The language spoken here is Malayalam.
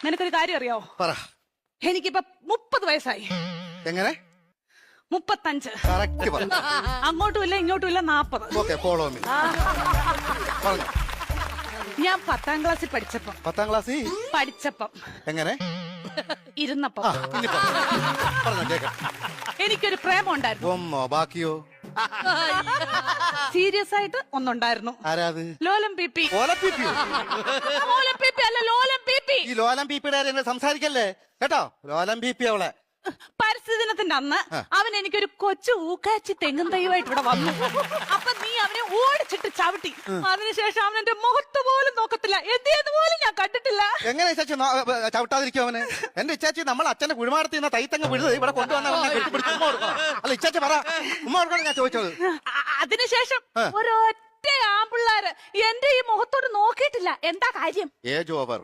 നിനക്കൊരു കാര്യം അറിയാവോ? പറ. എനിക്കിപ്പോ 30 വയസ്സായി. എങ്ങനെ? 35. കറക്റ്റ് പറ. അങ്ങോട്ടും ഇല്ല ഇങ്ങോട്ടും ഇല്ല 40. Okay, follow me. പറഞ്ഞു. ഞാൻ 10ാം ക്ലാസ്സിൽ പഠിച്ചപ്പം 10ാം ക്ലാസ്സിൽ എങ്ങനെ? ഇരുന്നപ്പം ഇനി പറഞ്ഞോ കേക്കാം. എനിക്കൊരു പ്രേമം ഉണ്ടായിരുന്നു. ഒന്നോ ബാക്കിയോ? സീരിയസ് ആയിട്ട് ഒന്നുണ്ടായിരുന്നു. ആരാത്? ലോലം പി. ഓലപ്പിപ്പിയോ? ലോലം പി അല്ല, ലോലം പി. ഈ ലോലം പീപ്പിയുടെ എന്നെ സംസാരിക്കല്ലേ കേട്ടോ. ലോലം പീപ്പി അവളെ. പരിസ്ഥിതി ദിനത്തിന്റെ അന്ന് അവൻ എനിക്കൊരു കൊച്ചു ഊക്കാച്ചി തെങ്ങും തൈയുമായിട്ട് ഇവിടെ വന്നു. അപ്പൊ നീ അവനെ ഓടിച്ചിട്ട് ചവിട്ടി. അതിനുശേഷം അവൻ എന്റെ മുഖത്ത് പോലും നോക്കത്തില്ല. എന്ത് പോലും ഞാൻ കണ്ടിട്ടില്ല. എങ്ങനെ ഇച്ചാച്ചി ചവിട്ടാതിരിക്കും അവന്? എന്റെ ഇച്ചാച്ചി നമ്മൾ അച്ഛന്റെ കുഴിമാടത്തിൽ നിന്ന് തൈത്തങ്ങ് വിഴുത് ഇവിടെ കൊണ്ടുവന്ന അല്ല ഇച്ചാച്ചി പറ. ഉമ്മ കൊടുക്കണം ഞാൻ ചോദിച്ചത്. അതിനുശേഷം ഒരൊറ്റ ആമ്പിള്ളാര് എന്റെ ഈ മുഖത്തോട് നോക്കിയിട്ടില്ല. എന്താ കാര്യം? Age over.